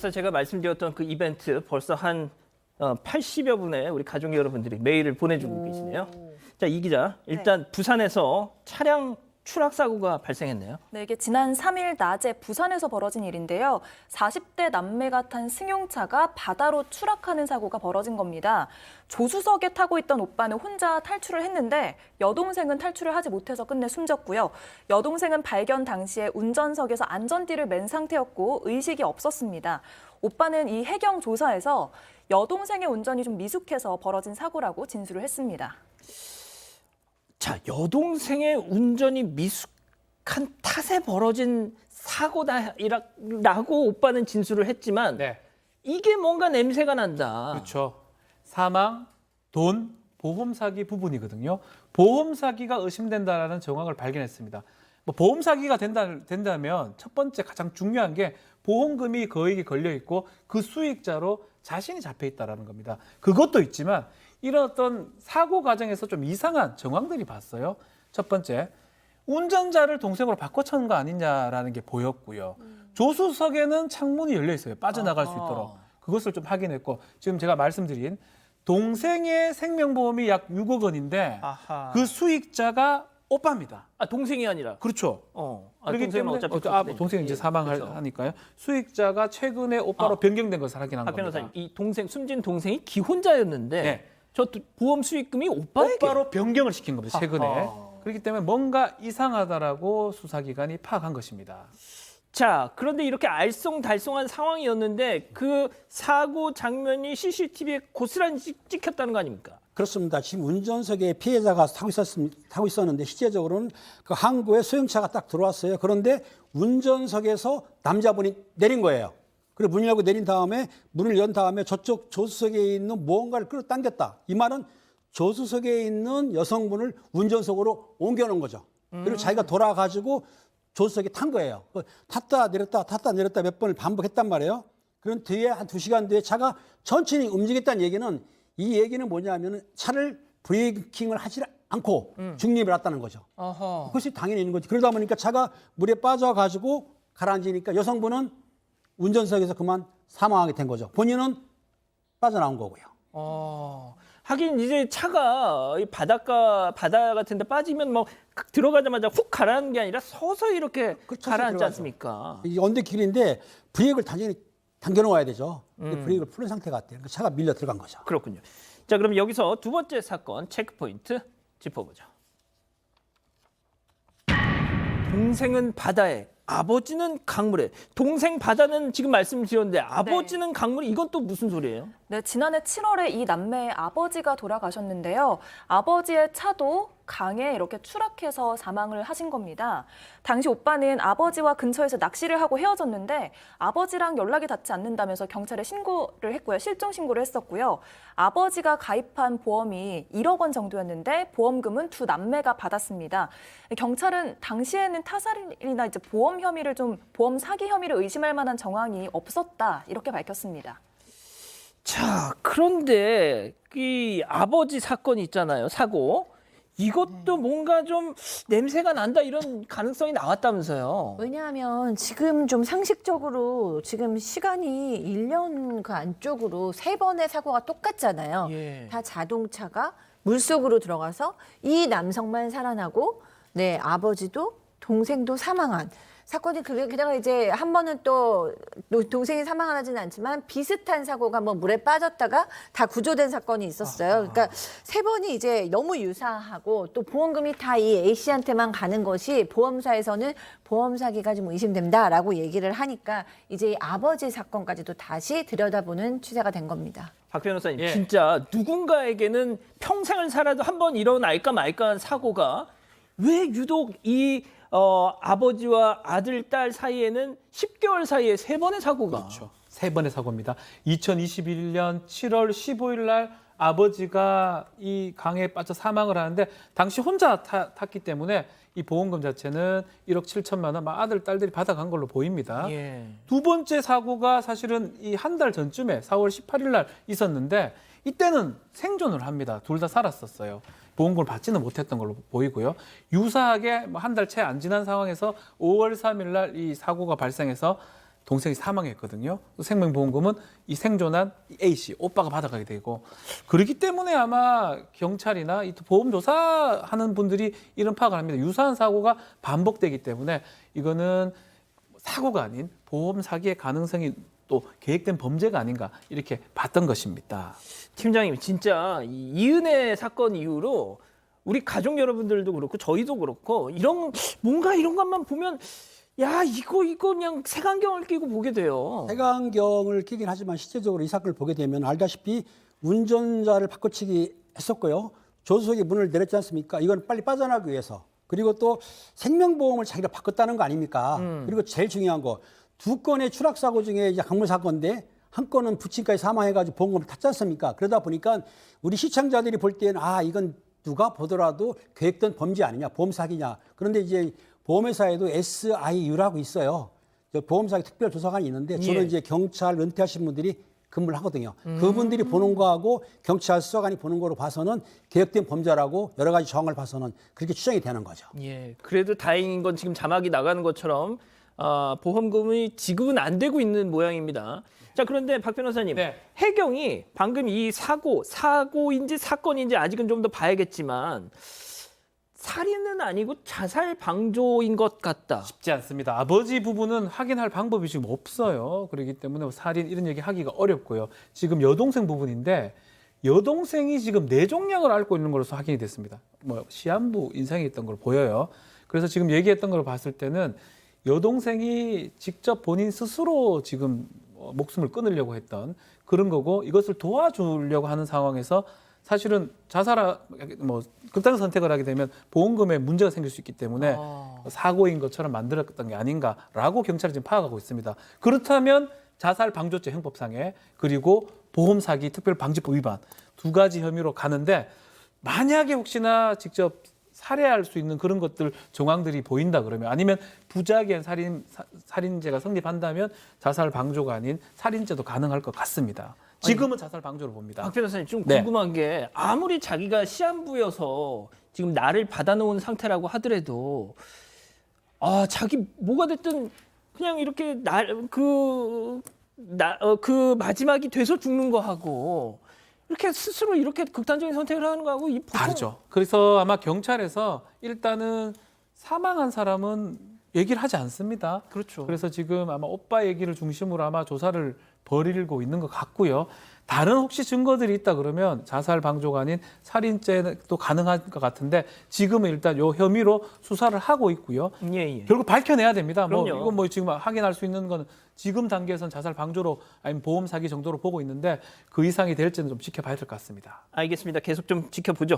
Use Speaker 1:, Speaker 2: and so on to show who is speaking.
Speaker 1: 앞서 제가 말씀드렸던 그 이벤트 벌써 한 80여 분의 우리 가족 여러분들이 메일을 보내주고 계시네요. 자, 이 기자, 일단 부산에서 차량 추락 사고가 발생했네요.
Speaker 2: 네, 이게 지난 3일 낮에 부산에서 벌어진 일인데요. 40대 남매가 탄 승용차가 바다로 추락하는 사고가 벌어진 겁니다. 조수석에 타고 있던 오빠는 혼자 탈출을 했는데 여동생은 탈출을 하지 못해서 끝내 숨졌고요. 여동생은 발견 당시에 운전석에서 안전띠를 맨 상태였고 의식이 없었습니다. 오빠는 이 해경 조사에서 여동생의 운전이 좀 미숙해서 벌어진 사고라고 진술을 했습니다.
Speaker 1: 자, 여동생의 운전이 미숙한 탓에 벌어진 사고다라고 오빠는 진술을 했지만
Speaker 3: 네,
Speaker 1: 이게 뭔가 냄새가 난다.
Speaker 3: 그렇죠. 사망, 돈, 보험 사기 부분이거든요. 보험 사기가 의심된다라는 정황을 발견했습니다. 뭐 보험 사기가 된다면 첫 번째 가장 중요한 게 보험금이 거액이 걸려 있고 그 수익자로 자신이 잡혀 있다라는 겁니다. 그것도 있지만 이런 어떤 사고 과정에서 좀 이상한 정황들이 봤어요. 첫 번째, 운전자를 동생으로 바꿔쳤는 거 아니냐라는 게 보였고요. 조수석에는 창문이 열려 있어요. 빠져나갈 수 있도록. 그것을 좀 확인했고 지금 제가 말씀드린 동생의 생명보험이 약 6억 원인데
Speaker 1: 아하.
Speaker 3: 그 수익자가 오빠입니다.
Speaker 1: 아, 동생이 아니라.
Speaker 3: 그렇죠.
Speaker 1: 그렇기 동생은 어차피
Speaker 3: 동생이 이제 사망하니까요. 수익자가 최근에 오빠로 변경된 것을 확인한
Speaker 1: 박
Speaker 3: 겁니다.
Speaker 1: 변호사님, 이 동생 숨진 동생이 기혼자였는데
Speaker 3: 네.
Speaker 1: 저 보험 수익금이 오빠에게.
Speaker 3: 오빠로 변경을 시킨 겁니다. 최근에.
Speaker 1: 아하.
Speaker 3: 그렇기 때문에 뭔가 이상하다라고 수사기관이 파악한 것입니다.
Speaker 1: 자, 그런데 이렇게 알쏭달쏭한 상황이었는데 그 사고 장면이 CCTV에 고스란히 찍혔다는 거 아닙니까?
Speaker 4: 그렇습니다. 지금 운전석에 피해자가 타고 있었는데 실제적으로는 그 항구에 소형차가 딱 들어왔어요. 그런데 운전석에서 남자분이 내린 거예요. 그리고 문을 열고 내린 다음에 문을 연 다음에 저쪽 조수석에 있는 무언가를 끌어당겼다. 이 말은 조수석에 있는 여성분을 운전석으로 옮겨놓은 거죠. 그리고 자기가 돌아가지고 조수석에 탄 거예요. 탔다 내렸다 몇 번을 반복했단 말이에요. 그런 뒤에 한 2시간 뒤에 차가 천천히 움직였다는 얘기는 이 얘기는 뭐냐면 차를 브레이킹을 하지 않고 중립을 했다는 거죠.
Speaker 1: 어허.
Speaker 4: 그것이 당연히 있는 거지. 그러다 보니까 차가 물에 빠져가지고 가라앉으니까 여성분은 운전석에서 그만 사망하게 된 거죠. 본인은 빠져나온 거고요.
Speaker 1: 하긴 이제 차가 이 바다 같은 데 빠지면 뭐 들어가자마자 훅 가라앉는 게 아니라 서서히 이렇게
Speaker 4: 그렇죠,
Speaker 1: 가라앉지
Speaker 4: 들어가죠.
Speaker 1: 않습니까?
Speaker 4: 이 언더길인데 브레이크를 단전히 당겨놓아야 되죠. 브레이크를 푸는 상태 같아요. 그러니까 차가 밀려 들어간 거죠.
Speaker 1: 그렇군요. 자, 그럼 여기서 두 번째 사건 체크포인트 짚어보죠. 동생은 바다에, 아버지는 강물에. 동생 바다는 지금 말씀드렸는데 아버지는 강물에. 이건 또 무슨 소리예요?
Speaker 2: 네, 지난해 7월에 이 남매의 아버지가 돌아가셨는데요. 아버지의 차도 강에 이렇게 추락해서 사망을 하신 겁니다. 당시 오빠는 아버지와 근처에서 낚시를 하고 헤어졌는데 아버지랑 연락이 닿지 않는다면서 경찰에 신고를 했고요. 실종 신고를 했었고요. 아버지가 가입한 보험이 1억 원 정도였는데 보험금은 두 남매가 받았습니다. 경찰은 당시에는 타살이나 이제 보험 사기 혐의를 의심할 만한 정황이 없었다 이렇게 밝혔습니다.
Speaker 1: 자, 그런데 이 아버지 사건이 있잖아요. 사고. 이것도 뭔가 좀 냄새가 난다 이런 가능성이 나왔다면서요.
Speaker 5: 왜냐하면 지금 좀 상식적으로 지금 시간이 1년 그 안쪽으로 3번의 사고가 똑같잖아요.
Speaker 1: 예.
Speaker 5: 다 자동차가 물속으로 들어가서 이 남성만 살아나고 네, 아버지도 동생도 사망한 사건이 게다가 이제 한 번은 또 동생이 사망하지는 않지만 비슷한 사고가 뭐 물에 빠졌다가 다 구조된 사건이 있었어요. 그러니까 3번이 이제 너무 유사하고 또 보험금이 다 이 A 씨한테만 가는 것이 보험사에서는 보험 사기가 좀 의심된다라고 얘기를 하니까 이제 이 아버지 사건까지도 다시 들여다보는 취재가 된 겁니다.
Speaker 1: 박 변호사님,
Speaker 3: 예.
Speaker 1: 진짜 누군가에게는 평생을 살아도 한 번 일어날까 말까한 사고가 왜 유독 이 아버지와 아들, 딸 사이에는 10개월 사이에 3번의 사고가.
Speaker 3: 그렇죠. 3번의 사고입니다. 2021년 7월 15일 날 아버지가 이 강에 빠져 사망을 하는데 당시 혼자 탔기 때문에 이 보험금 자체는 1억 7천만 원 아들, 딸들이 받아간 걸로 보입니다.
Speaker 1: 예.
Speaker 3: 두 번째 사고가 사실은 이 한 달 전쯤에 4월 18일 날 있었는데 이때는 생존을 합니다. 둘 다 살았었어요. 보험금을 받지는 못했던 걸로 보이고요. 유사하게 한 달 채 안 지난 상황에서 5월 3일 날 이 사고가 발생해서 동생이 사망했거든요. 생명보험금은 이 생존한 A 씨, 오빠가 받아가게 되고 그렇기 때문에 아마 경찰이나 이 보험조사하는 분들이 이런 파악을 합니다. 유사한 사고가 반복되기 때문에 이거는 사고가 아닌 보험 사기의 가능성이 또 계획된 범죄가 아닌가 이렇게 봤던 것입니다.
Speaker 1: 팀장님 진짜 이은혜 사건 이후로 우리 가족 여러분들도 그렇고 저희도 그렇고 뭔가 이런 것만 보면 야 이거 그냥 색안경을 끼고 보게 돼요.
Speaker 4: 색안경을 끼긴 하지만 실제적으로 이 사건을 보게 되면 알다시피 운전자를 바꿔치기 했었고요. 조수석에 문을 내렸지 않습니까? 이건 빨리 빠져나가기 위해서. 그리고 또 생명보험을 자기가 바꿨다는 거 아닙니까? 그리고 제일 중요한 거 두 건의 추락사고 중에 이제 강물 사건인데 한 건은 부친까지 사망해가지고 보험금을 탔지 않습니까? 그러다 보니까 우리 시청자들이 볼 때는 이건 누가 보더라도 계획된 범죄 아니냐, 보험 사기냐. 그런데 이제 보험회사에도 SIU라고 있어요. 보험사기 특별조사관이 있는데 저는
Speaker 1: 예.
Speaker 4: 이제 경찰 은퇴하신 분들이 근무를 하거든요. 그분들이 보는 거하고 경찰 수사관이 보는 거로 봐서는 계획된 범죄라고 여러 가지 정황을 봐서는 그렇게 추정이 되는 거죠.
Speaker 1: 예, 그래도 다행인 건 지금 자막이 나가는 것처럼 보험금이 지급은 안 되고 있는 모양입니다. 자, 그런데 박 변호사님,
Speaker 3: 네.
Speaker 1: 해경이 방금 이 사고인지 사건인지 아직은 좀 더 봐야겠지만 살인은 아니고 자살 방조인 것 같다.
Speaker 3: 쉽지 않습니다. 아버지 부부는 확인할 방법이 지금 없어요. 그렇기 때문에 살인 이런 얘기 하기가 어렵고요. 지금 여동생 부분인데 여동생이 지금 뇌종양을 앓고 있는 것으로 확인이 됐습니다. 시한부 인상이 있던 걸 보여요. 그래서 지금 얘기했던 걸 봤을 때는 여동생이 직접 본인 스스로 지금 목숨을 끊으려고 했던 그런 거고 이것을 도와주려고 하는 상황에서 사실은 극단적 선택을 하게 되면 보험금에 문제가 생길 수 있기 때문에 사고인 것처럼 만들었던 게 아닌가라고 경찰이 지금 파악하고 있습니다. 그렇다면 자살 방조죄 형법상에 그리고 보험 사기 특별방지법 위반 두 가지 혐의로 가는데 만약에 혹시나 직접 살해할 수 있는 그런 것들 정황들이 보인다 그러면 아니면 부작위한 살인죄가 성립한다면 자살 방조가 아닌 살인죄도 가능할 것 같습니다. 지금은 자살 방조로 봅니다.
Speaker 1: 박 변호사님 좀
Speaker 3: 네.
Speaker 1: 궁금한 게 아무리 자기가 시한부여서 지금 나를 받아놓은 상태라고 하더라도 자기 뭐가 됐든 그냥 이렇게 그 마지막이 돼서 죽는 거 하고 이렇게 스스로 이렇게 극단적인 선택을 하는 거하고 이 보통
Speaker 3: 다르죠. 그래서 아마 경찰에서 일단은 사망한 사람은 얘기를 하지 않습니다.
Speaker 1: 그렇죠.
Speaker 3: 그래서 지금 아마 오빠 얘기를 중심으로 아마 조사를 벌이고 있는 것 같고요. 다른 혹시 증거들이 있다 그러면 자살 방조가 아닌 살인죄도 가능할 것 같은데 지금은 일단 요 혐의로 수사를 하고 있고요.
Speaker 1: 예.
Speaker 3: 결국 밝혀내야 됩니다.
Speaker 1: 그럼요.
Speaker 3: 이건 지금 확인할 수 있는 건 지금 단계에서는 자살 방조로 아니면 보험 사기 정도로 보고 있는데 그 이상이 될지는 좀 지켜봐야 될 것 같습니다.
Speaker 1: 알겠습니다. 계속 좀 지켜보죠.